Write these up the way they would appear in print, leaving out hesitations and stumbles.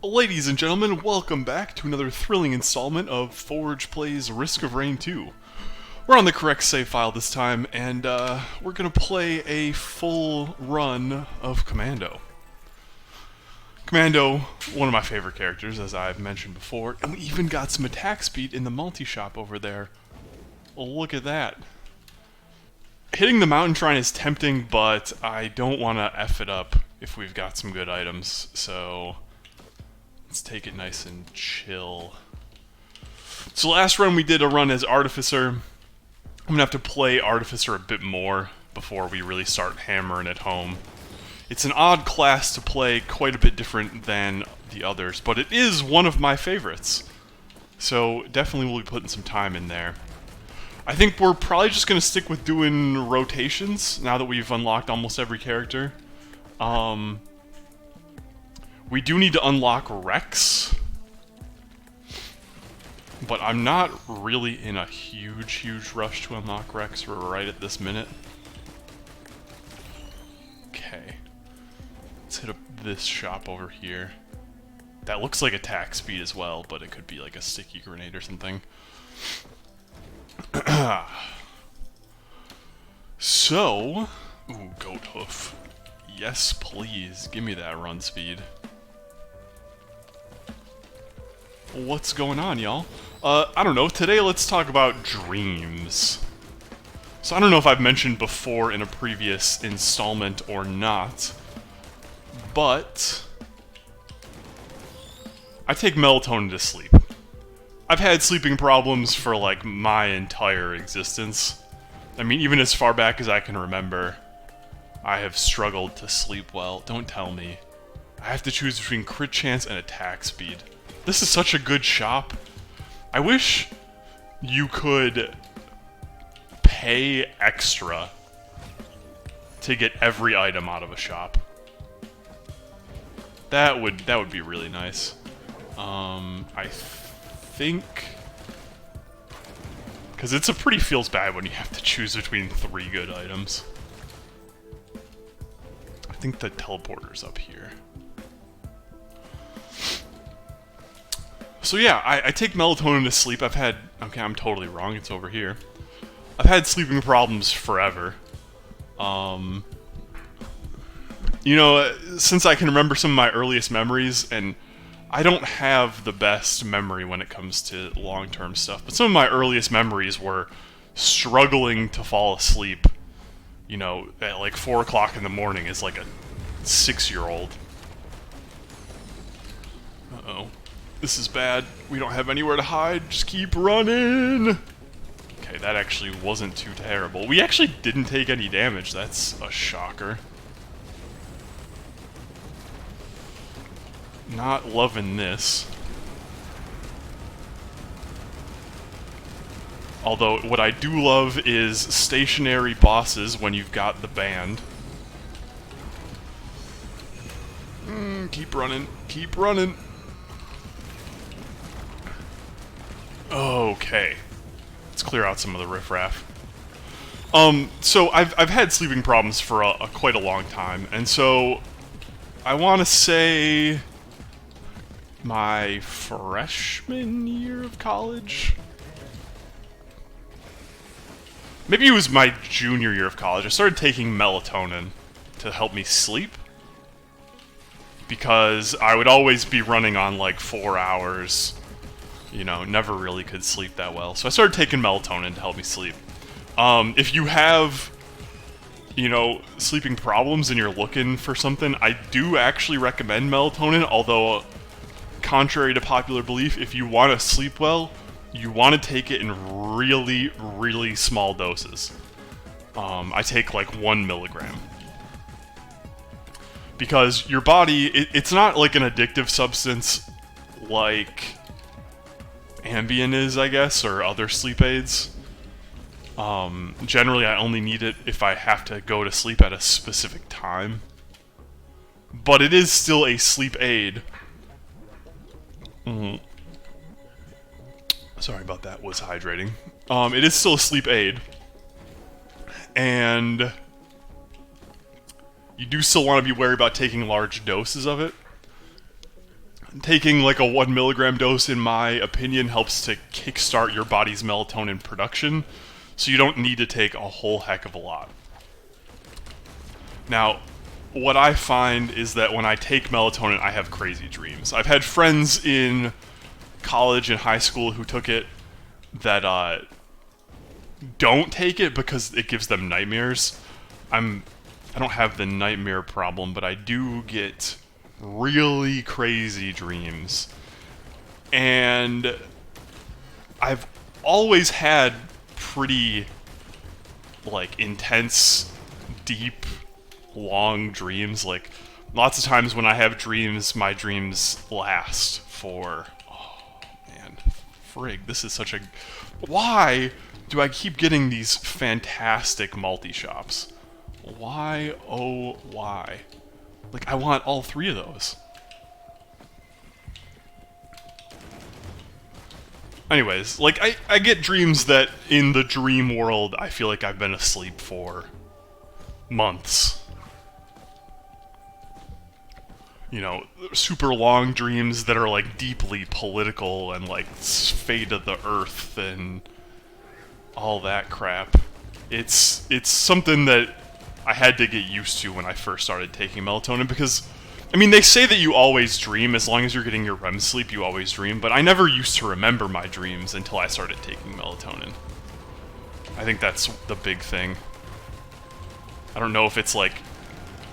Ladies and gentlemen, welcome back to another thrilling installment of f0rje Plays Risk of Rain 2. We're on the correct save file this time, and we're going to play a full run of Commando. Commando, one of my favorite characters, as I've mentioned before, and we even got some attack speed in the multi-shop over there. Look at that. Hitting the mountain shrine is tempting, but I don't want to F it up if we've got some good items, so let's take it nice and chill. So last run we did a run as Artificer. I'm going to have to play Artificer a bit more before we really start hammering it home. It's an odd class to play, quite a bit different than the others, but it is one of my favorites. So definitely we'll be putting some time in there. I think we're probably just going to stick with doing rotations now that we've unlocked almost every character. We do need to unlock Rex, but I'm not really in a huge rush to unlock Rex right at this minute. Okay, let's hit up this shop over here. That looks like attack speed as well, but it could be like a sticky grenade or something. So, ooh, goat hoof. Yes, please, give me that run speed. What's going on, y'all? I don't know, today let's talk about dreams. So I don't know if I've mentioned before in a previous installment or not, but I take melatonin to sleep. I've had sleeping problems for like my entire existence. I mean, even as far back as I can remember, I have struggled to sleep well. Don't tell me. I have to choose between crit chance and attack speed. This is such a good shop. I wish you could pay extra to get every item out of a shop. That would be really nice. I think, because it's a pretty feels bad when you have to choose between 3 good items. I think the teleporter's up here. So yeah, I take melatonin to sleep. Okay, I'm totally wrong, it's over here. I've had sleeping problems forever. You know, since I can remember some of my earliest memories, and I don't have the best memory when it comes to long-term stuff, but some of my earliest memories were struggling to fall asleep, you know, at like 4 o'clock in the morning as like a 6-year-old. Uh-oh. This is bad. We don't have anywhere to hide. Just keep running! Okay, that actually wasn't too terrible. We actually didn't take any damage. That's a shocker. Not loving this. Although, what I do love is stationary bosses when you've got the band. Keep running. Keep running. Okay. Let's clear out some of the riffraff. So I've had sleeping problems for quite a long time, and so I want to say my freshman year of college? Maybe it was my junior year of college. I started taking melatonin to help me sleep, because I would always be running on like 4 hours. You know, never really could sleep that well. So I started taking melatonin to help me sleep. If you have, you know, sleeping problems and you're looking for something, I do actually recommend melatonin, although, contrary to popular belief, if you want to sleep well, you want to take it in really small doses. I take like 1 milligram. Because your body, it's not like an addictive substance like Ambien is, I guess, or other sleep aids. Generally, I only need it if I have to go to sleep at a specific time. But it is still a sleep aid. Sorry about that, was hydrating. It is still a sleep aid. And you do still want to be wary about taking large doses of it. taking like a 1 milligram dose, in my opinion, helps to kickstart your body's melatonin production, so you don't need to take a whole heck of a lot. Now, what I find is that when I take melatonin, I have crazy dreams. I've had friends in college and high school who took it that don't take it because it gives them nightmares. I don't have the nightmare problem, but I do get really crazy dreams. And I've always had pretty, like, intense, deep, long dreams. Like, lots of times when I have dreams, my dreams last for... Oh, man. Frig, this is such a... Why do I keep getting these fantastic multi-shops? Why, oh, why? Like, I want all 3 of those. Anyways, like, I get dreams that in the dream world, I feel like I've been asleep for months. You know, super long dreams that are, like, deeply political and, like, fate of the earth and all that crap. It's something that I had to get used to when I first started taking melatonin, because, I mean, they say that you always dream. As long as you're getting your REM sleep, you always dream, but I never used to remember my dreams until I started taking melatonin. I think that's the big thing. I don't know if it's, like,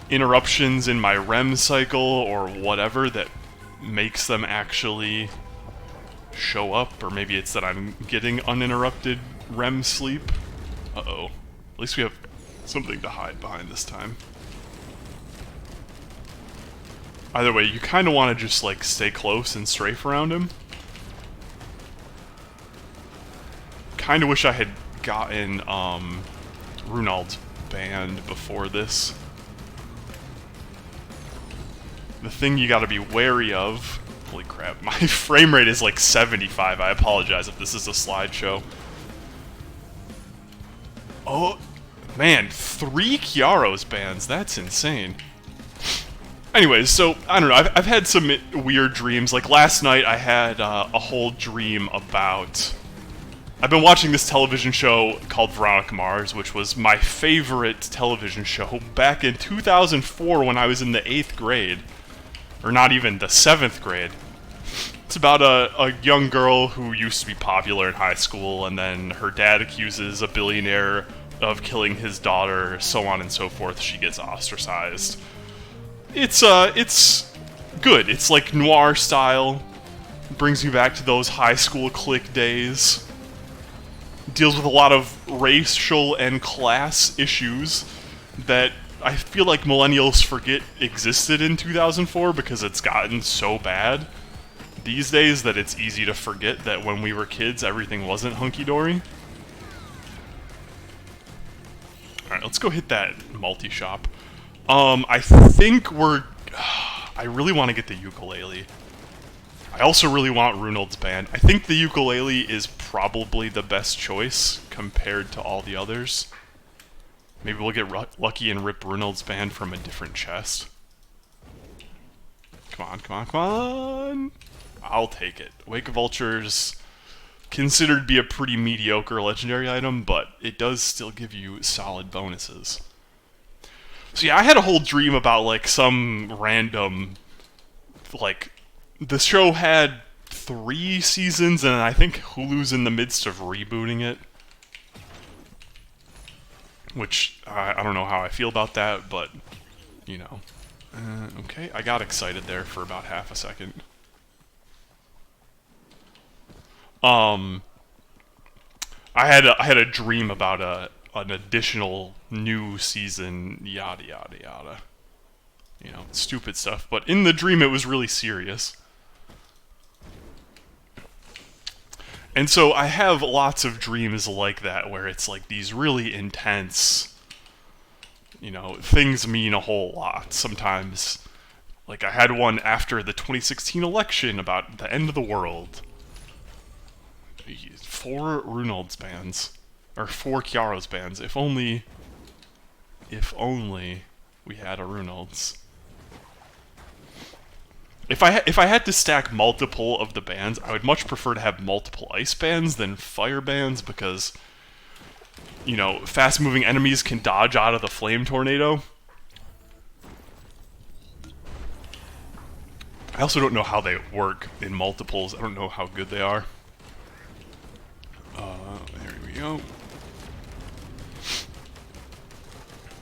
interruptions in my REM cycle or whatever that makes them actually show up, or maybe it's that I'm getting uninterrupted REM sleep. Uh-oh. At least we have something to hide behind this time. Either way, you kind of want to just, like, stay close and strafe around him. Kind of wish I had gotten, Runald's band before this. The thing you gotta be wary of... Holy crap, my frame rate is like 75. I apologize if this is a slideshow. Oh, man, 3 Chiaros bands, that's insane. Anyways, so, I don't know, I've had some weird dreams. Like, last night I had a whole dream about... I've been watching this television show called Veronica Mars, which was my favorite television show back in 2004 when I was in the 8th grade. Or not even the 7th grade. It's about a young girl who used to be popular in high school, and then her dad accuses a billionaire of killing his daughter, so on and so forth. She gets ostracized. It's good. It's like noir style. Brings me back to those high school clique days. Deals with a lot of racial and class issues that I feel like millennials forget existed in 2004 because it's gotten so bad these days that it's easy to forget that when we were kids, everything wasn't hunky-dory. Alright, let's go hit that multi-shop. I think we're... I really want to get the ukulele. I also really want Runald's band. I think the ukulele is probably the best choice compared to all the others. Maybe we'll get lucky and rip Runald's band from a different chest. Come on, come on, come on! I'll take it. Wake of Vultures, considered to be a pretty mediocre legendary item, but it does still give you solid bonuses. So yeah, I had a whole dream about, like, some random, like, the show had 3 seasons, and I think Hulu's in the midst of rebooting it. Which, I don't know how I feel about that, but, you know. Okay, I got excited there for about half a second. I had a dream about an additional new season, yada yada yada. You know, stupid stuff, but in the dream it was really serious. And so I have lots of dreams like that, where it's like these really intense, you know, things mean a whole lot. Sometimes, like I had one after the 2016 election about the end of the world. 4 Runald's bands, or 4 Chiaros bands. If only we had a Runald's. If I had to stack multiple of the bands, I would much prefer to have multiple ice bands than fire bands because, you know, fast-moving enemies can dodge out of the flame tornado. I also don't know how they work in multiples. I don't know how good they are. There we go.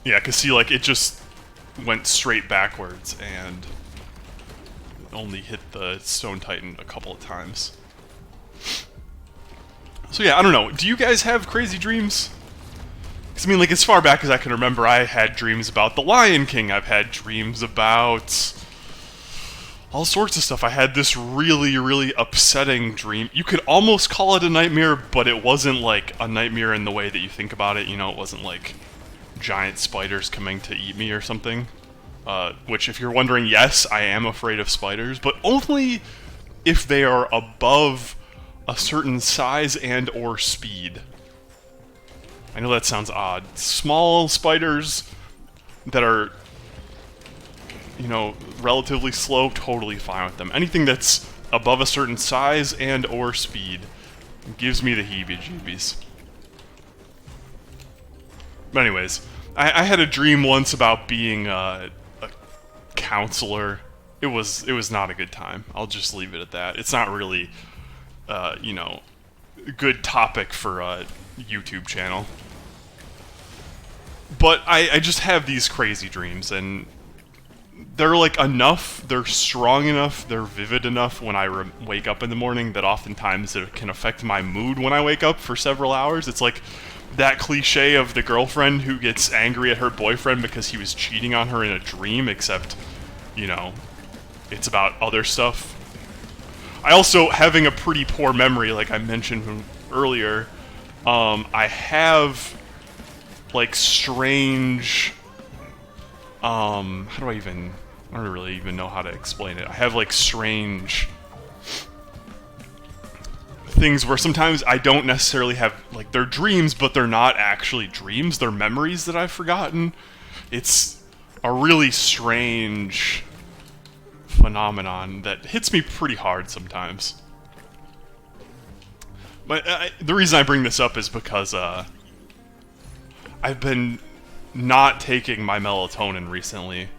Yeah, because see, like, it just went straight backwards and only hit the Stone Titan a couple of times. So yeah, I don't know. Do you guys have crazy dreams? Because, I mean, like, as far back as I can remember, I had dreams about The Lion King. I've had dreams about all sorts of stuff. I had this really, really upsetting dream. You could almost call it a nightmare, but it wasn't, like, a nightmare in the way that you think about it. You know, it wasn't, like, giant spiders coming to eat me or something. Which, if you're wondering, yes, I am afraid of spiders, but only if they are above a certain size and or speed. I know that sounds odd. Small spiders that are, you know, relatively slow, totally fine with them. Anything that's above a certain size and or speed gives me the heebie-jeebies. But anyways, I had a dream once about being a counselor. It was not a good time. I'll just leave it at that. It's not really, you know, a good topic for a YouTube channel. But I just have these crazy dreams, and they're like enough, they're strong enough, they're vivid enough when I wake up in the morning that oftentimes it can affect my mood when I wake up for several hours. It's like that cliche of the girlfriend who gets angry at her boyfriend because he was cheating on her in a dream, except, you know, it's about other stuff. I also, having a pretty poor memory, like I mentioned earlier, I have, like, strange, I don't really even know how to explain it. I have, like, strange things where sometimes I don't necessarily have, like, they're dreams, but they're not actually dreams. They're memories that I've forgotten. It's a really strange phenomenon that hits me pretty hard sometimes. But the reason I bring this up is because I've been not taking my melatonin recently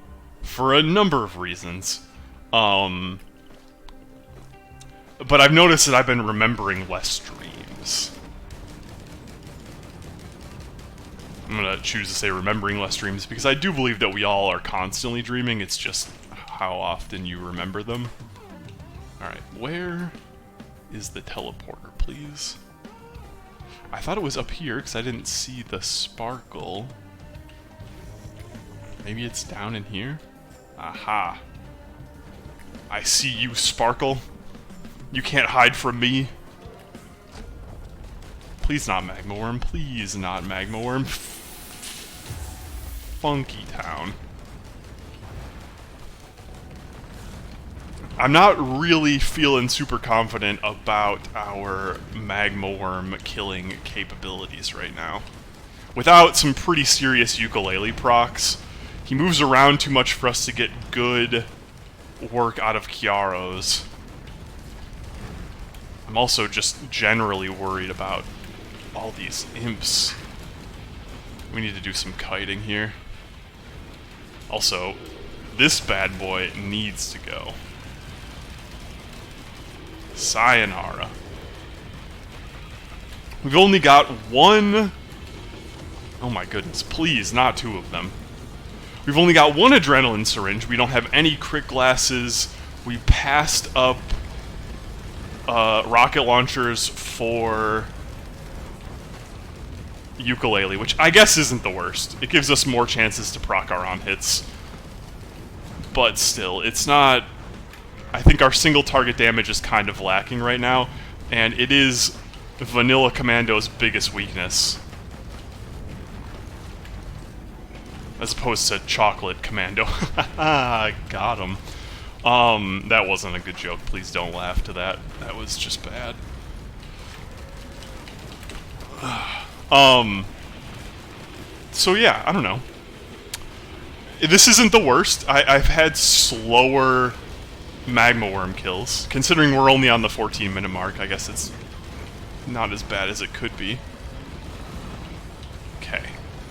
for a number of reasons. But I've noticed that I've been remembering less dreams. I'm gonna choose to say remembering less dreams because I do believe that we all are constantly dreaming. It's just how often you remember them. Alright, where is the teleporter, please? I thought it was up here because I didn't see the sparkle. Maybe it's down in here? Aha. I see you, Sparkle. You can't hide from me. Please not Magma Worm. Please not Magma Worm. Funky Town. I'm not really feeling super confident about our Magma Worm killing capabilities right now. Without some pretty serious ukulele procs, he moves around too much for us to get good work out of Chiaros. I'm also just generally worried about all these imps. We need to do some kiting here. Also, this bad boy needs to go. Sayonara. We've only got one... Oh my goodness, please, not two of them. We've only got one adrenaline syringe. We don't have any crit glasses. We passed up rocket launchers for ukulele, which I guess isn't the worst. It gives us more chances to proc our hits. But still, it's not... I think our single target damage is kind of lacking right now, and it is Vanilla Commando's biggest weakness. As opposed to Chocolate Commando. Got him. That wasn't a good joke. Please don't laugh to that. That was just bad. So yeah, I don't know. This isn't the worst. I've had slower magma worm kills. Considering we're only on the 14-minute mark, I guess it's not as bad as it could be. Okay.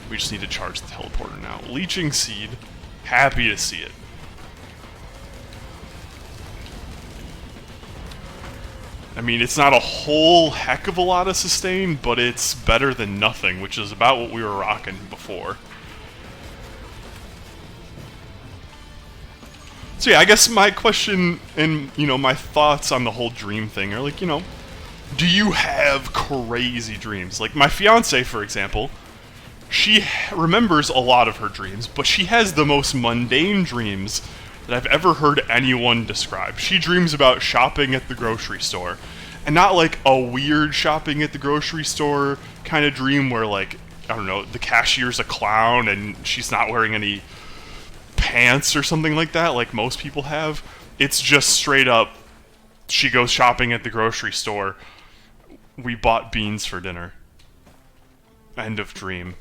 We just need to charge the teleporter now. Leeching Seed. Happy to see it. I mean, it's not a whole heck of a lot of sustain, but it's better than nothing, which is about what we were rocking before. So yeah, I guess my question and, you know, my thoughts on the whole dream thing are like, you know, do you have crazy dreams? Like my fiance, for example, she remembers a lot of her dreams, but she has the most mundane dreams that I've ever heard anyone describe. She dreams about shopping at the grocery store. And not like a weird shopping at the grocery store kind of dream where, like, I don't know, the cashier's a clown and she's not wearing any pants or something like that, like most people have. It's just straight up, she goes shopping at the grocery store. We bought beans for dinner. End of dream.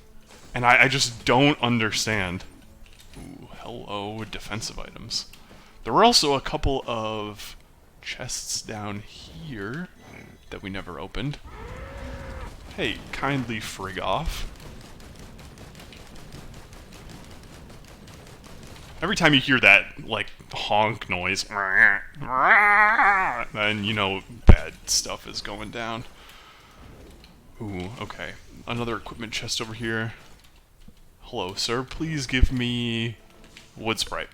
And I just don't understand. Ooh, hello, defensive items. There were also a couple of chests down here that we never opened. Hey, kindly frig off. Every time you hear that, like, honk noise, then you know bad stuff is going down. Ooh, okay. Another equipment chest over here. Hello, sir. Please give me wood sprite.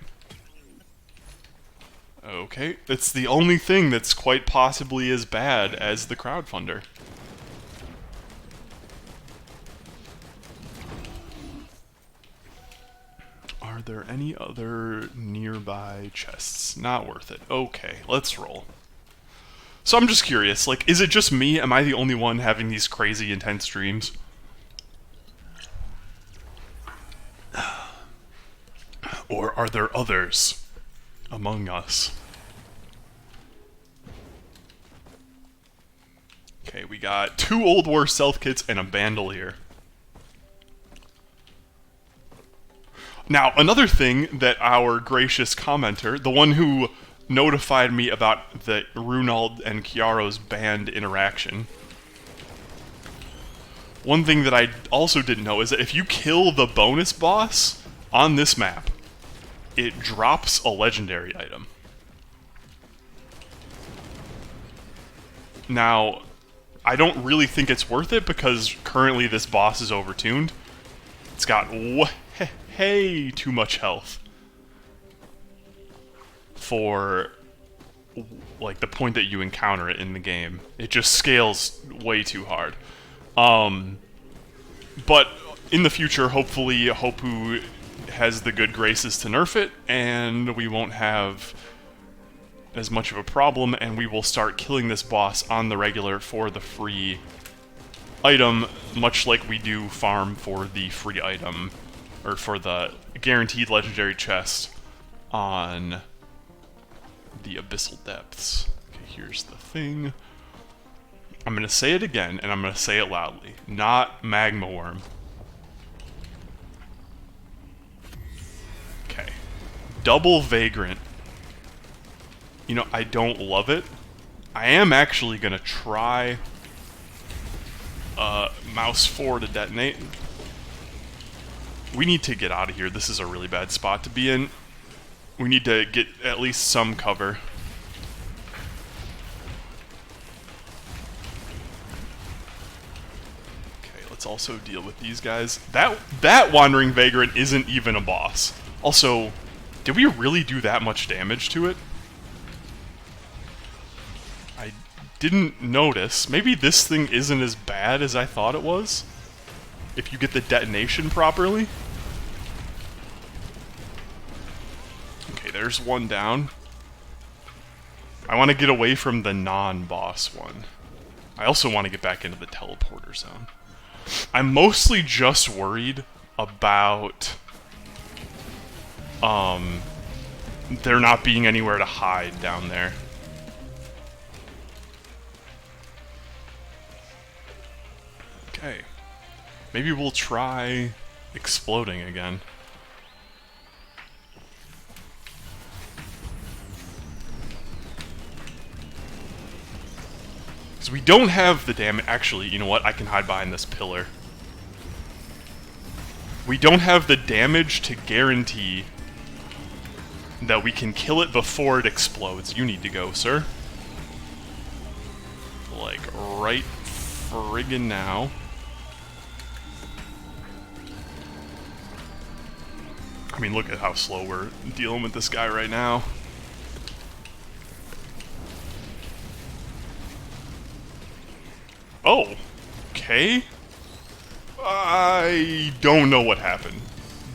Okay, it's the only thing that's quite possibly as bad as the crowdfunder. Are there any other nearby chests? Not worth it. Okay, let's roll. So I'm just curious, like, is it just me? Am I the only one having these crazy intense dreams? Or are there others among us? Okay, we got 2 Old War stealth kits and a bandolier. Now, another thing that our gracious commenter, the one who notified me about the Runald and Chiaro's band interaction, one thing that I also didn't know is that if you kill the bonus boss on this map, it drops a legendary item. Now, I don't really think it's worth it because currently this boss is overtuned. It's got way too much health for like the point that you encounter it in the game. It just scales way too hard. But in the future, hopefully, Hopu has the good graces to nerf it, and we won't have as much of a problem, and we will start killing this boss on the regular for the free item, much like we do farm for the free item, or for the guaranteed legendary chest on the Abyssal Depths. Okay, here's the thing. I'm going to say it again, and I'm going to say it loudly. Not Magma Worm. Okay. Double Vagrant. You know, I don't love it. I am actually going to try Mouse 4 to detonate. We need to get out of here. This is a really bad spot to be in. We need to get at least some cover. Okay, let's also deal with these guys. That Wandering Vagrant isn't even a boss. Also, did we really do that much damage to it? I didn't notice. Maybe this thing isn't as bad as I thought it was, if you get the detonation properly. Okay, there's one down. I want to get away from the non-boss one. I also want to get back into the teleporter zone. I'm mostly just worried about there not being anywhere to hide down there. Okay. Maybe we'll try exploding again. Because we don't have the damage. Actually, you know what? I can hide behind this pillar. We don't have the damage to guarantee that we can kill it before it explodes. You need to go, sir. Like, right friggin' now. I mean, look at how slow we're dealing with this guy right now. Oh, okay. I don't know what happened.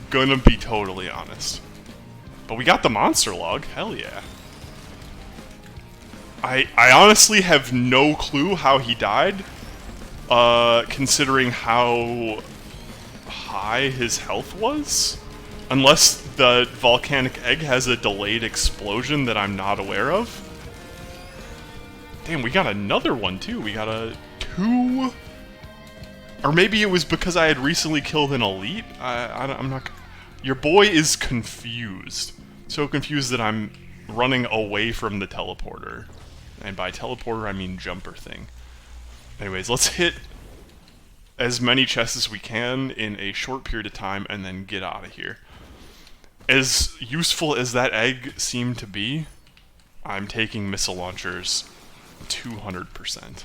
Gonna be totally honest. But we got the monster log, hell yeah. I honestly have no clue how he died, considering how high his health was. Unless the volcanic egg has a delayed explosion that I'm not aware of. Damn, we got another one too. We got a 2... Or maybe it was because I had recently killed an elite? I'm not... Your boy is confused. So confused that I'm running away from the teleporter. And by teleporter, I mean jumper thing. Anyways, let's hit as many chests as we can in a short period of time and then get out of here. As useful as that egg seemed to be, I'm taking missile launchers 200%.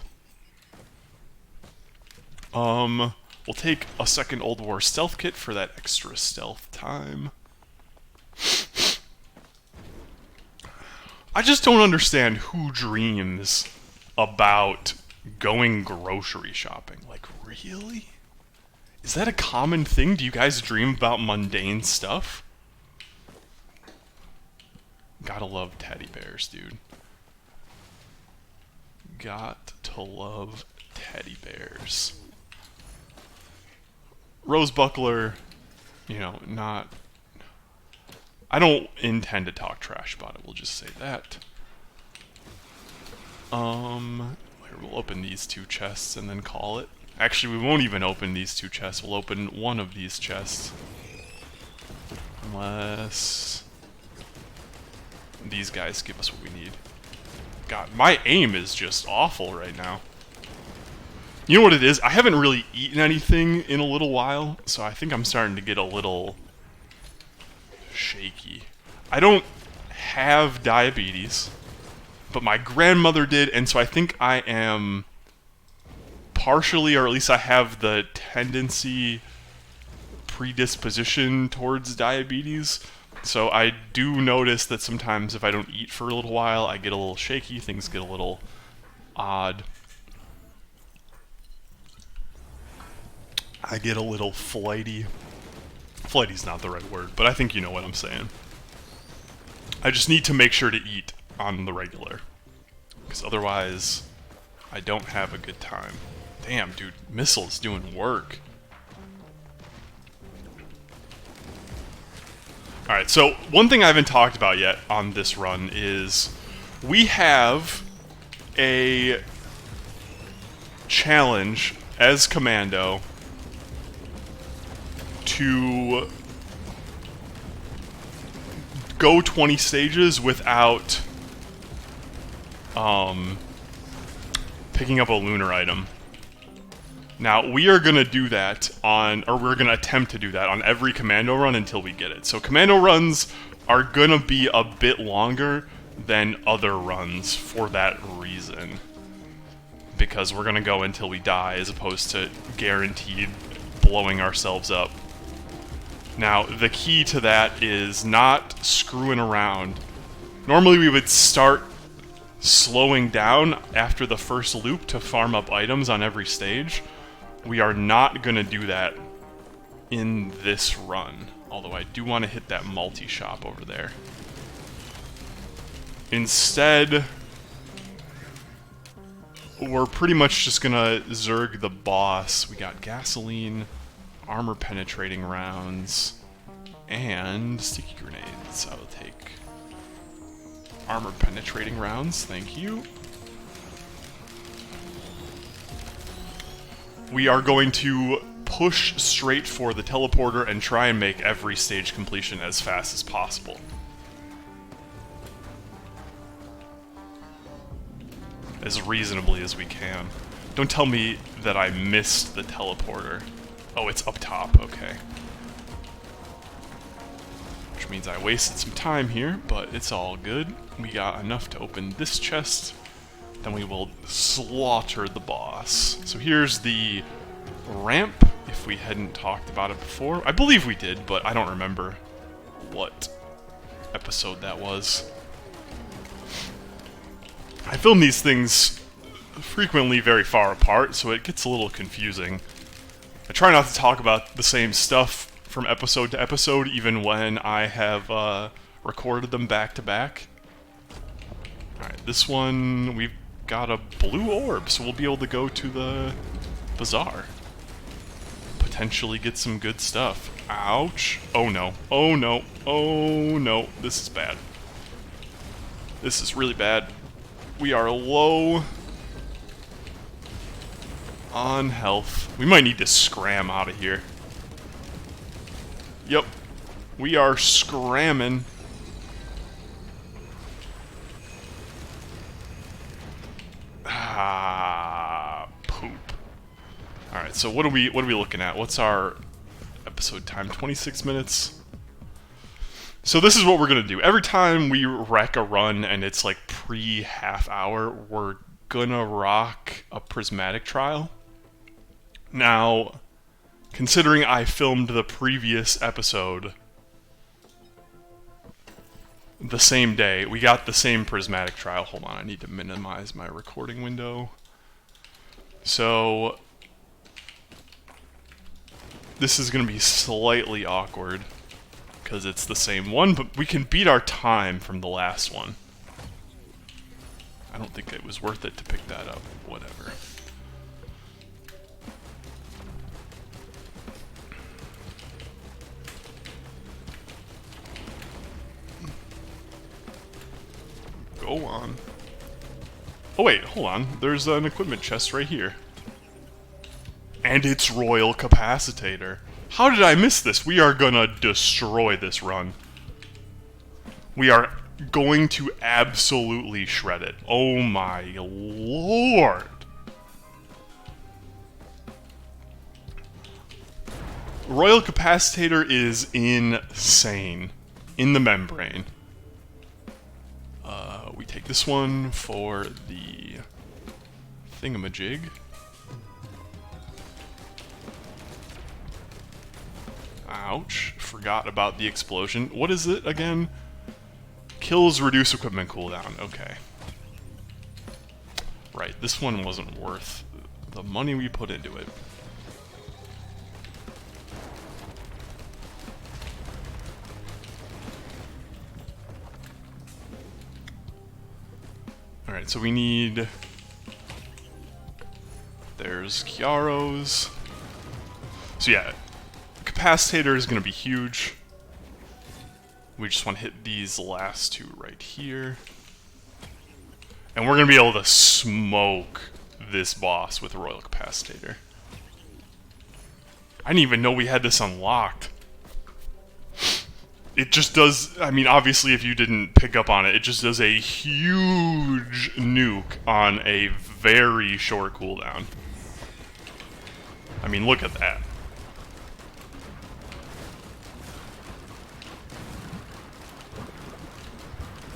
We'll take a second Old War stealth kit for that extra stealth time. I just don't understand who dreams about going grocery shopping. Like, really? Is that a common thing? Do you guys dream about mundane stuff? Gotta love teddy bears, dude. Got to love teddy bears. Rose buckler, you know, not... I don't intend to talk trash about it, we'll just say that. We'll open these 2 chests and then call it. Actually, we won't even open these 2 chests, we'll open one of these chests. Unless... these guys give us what we need. God, my aim is just awful right now. You know what it is? I haven't really eaten anything in a little while, so I think I'm starting to get a little shaky. I don't have diabetes, but my grandmother did, and so I think I am partially, or at least I have the tendency, predisposition towards diabetes. So I do notice that sometimes if I don't eat for a little while, I get a little shaky, things get a little odd. I get a little flighty. Flighty's not the right word, but I think you know what I'm saying. I just need to make sure to eat on the regular, because otherwise I don't have a good time. Damn, dude, missile's doing work. Alright, so one thing I haven't talked about yet on this run is we have a challenge as Commando to go 20 stages without picking up a lunar item. Now, we are going to do that on, or we're going to attempt to do that on every Commando run until we get it. So Commando runs are going to be a bit longer than other runs for that reason. Because we're going to go until we die as opposed to guaranteed blowing ourselves up. Now, the key to that is not screwing around. Normally we would start slowing down after the first loop to farm up items on every stage. We are not going to do that in this run, although I do want to hit that multi-shop over there. Instead, we're pretty much just going to Zerg the boss. We got gasoline, armor penetrating rounds, and sticky grenades. I will take armor penetrating rounds, thank you. We are going to push straight for the teleporter and try and make every stage completion as fast as possible. as reasonably as we can. Don't tell me that I missed the teleporter. Oh, it's up top, okay. Which means I wasted some time here, but it's all good. We got enough to open this chest, then we will slaughter the boss. So here's the ramp, if we hadn't talked about it before. I believe we did, but I don't remember what episode that was. I film these things frequently very far apart, so it gets a little confusing. I try not to talk about the same stuff from episode to episode, even when I have recorded them back to back. Alright, this one, we've got a blue orb, so we'll be able to go to the bazaar. Potentially get some good stuff. Ouch. Oh no. Oh no. Oh no. This is bad. This is really bad. We are low on health. We might need to scram out of here. Yep. We are scramming. Ah, poop. Alright, so what are we looking at? What's our episode time? 26 minutes? So this is what we're gonna do. Every time we wreck a run and it's like pre-half hour, we're gonna rock a prismatic trial. Now, considering I filmed the previous episode the same day, we got the same prismatic trial. Hold on, I need to minimize my recording window. So this is going to be slightly awkward because it's the same one, but we can beat our time from the last one. I don't think it was worth it to pick that up. Whatever. Go on. Oh wait, hold on. There's an equipment chest right here. And it's Royal Capacitator. How did I miss this? We are gonna destroy this run. We are going to absolutely shred it. Oh my lord. Royal Capacitator is insane. In the membrane. We take this one for the thingamajig. Ouch. Forgot about the explosion. What is it again? Kills reduce equipment cooldown. Okay. Right, this one wasn't worth the money we put into it. Alright, so we need... There's Chiaro's. So yeah, Capacitator is going to be huge. We just want to hit these last two right here. And we're going to be able to smoke this boss with Royal Capacitator. I didn't even know we had this unlocked. It just does, I mean, obviously if you didn't pick up on it, it just does a huge nuke on a very short cooldown. I mean, look at that.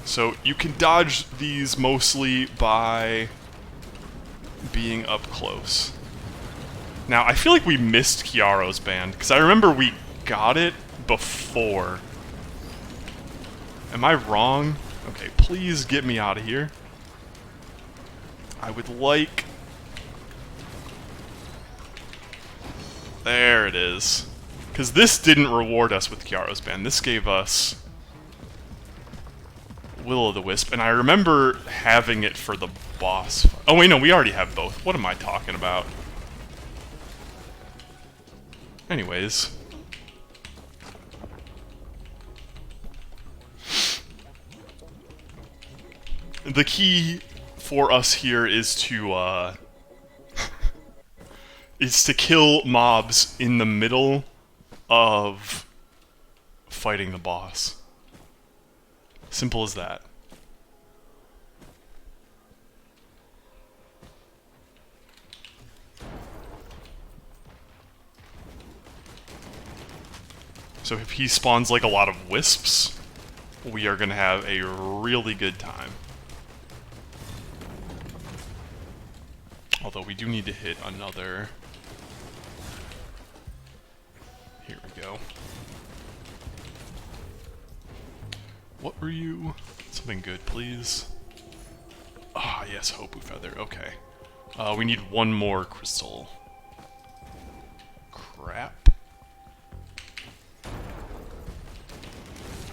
So you can dodge these mostly by being up close. Now, I feel like we missed Chiaro's band, because I remember we got it before. Am I wrong? Okay, please get me out of here. I would like... There it is. Because this didn't reward us with Chiaro's band. This gave us Will-o'-the-Wisp, and I remember having it for the boss. Oh wait, no, we already have both. What am I talking about? Anyways. The key for us here is to kill mobs in the middle of fighting the boss. Simple as that. So if he spawns like a lot of wisps, we are going to have a really good time. Although we do need to hit another... Here we go. What were you? Something good, please. Ah, yes, Hopu Feather. Okay. We need one more crystal. Crap.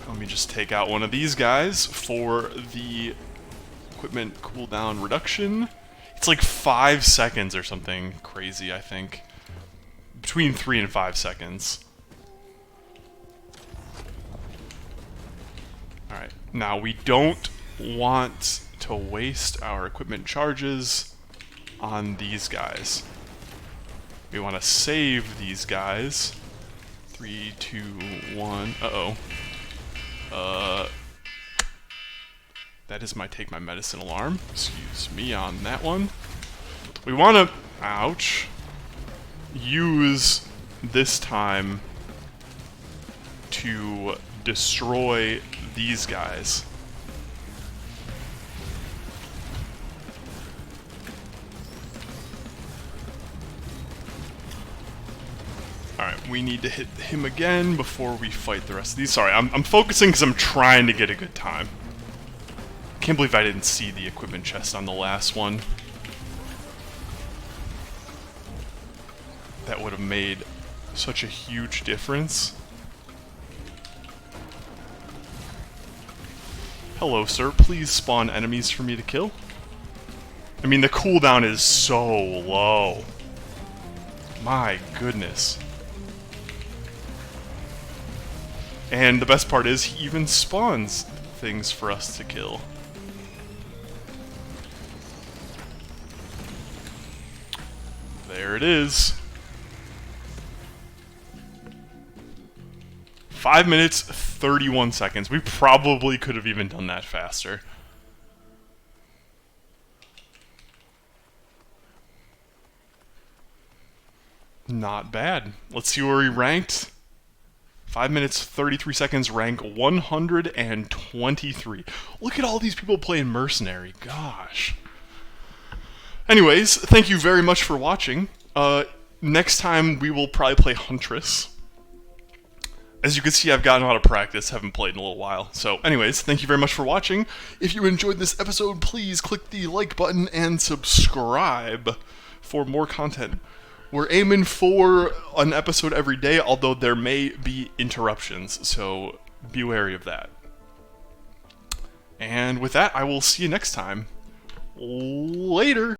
Let me just take out one of these guys for the equipment cooldown reduction. It's like 5 seconds or something crazy, I think. Between 3 and 5 seconds. Alright, now we don't want to waste our equipment charges on these guys. We want to save these guys. 3, 2, 1. Uh-oh. That is my take my medicine alarm. Excuse me on that one. We want to, ouch, use this time to destroy these guys. Alright, we need to hit him again before we fight the rest of these. Sorry, I'm focusing because I'm trying to get a good time. Can't believe I didn't see the equipment chest on the last one. That would have made such a huge difference. Hello, sir. Please spawn enemies for me to kill. I mean, the cooldown is so low. My goodness. And the best part is, he even spawns things for us to kill. There it is. 5 minutes, 31 seconds. We probably could have even done that faster. Not bad. Let's see where we ranked. 5 minutes, 33 seconds, rank 123. Look at all these people playing Mercenary. Gosh. Anyways, thank you very much for watching. Next time we will probably play Huntress. As you can see, I've gotten a lot of practice, haven't played in a little while. So anyways, thank you very much for watching. If you enjoyed this episode, please click the like button and subscribe for more content. We're aiming for an episode every day, although there may be interruptions, so be wary of that. And with that, I will see you next time. Later!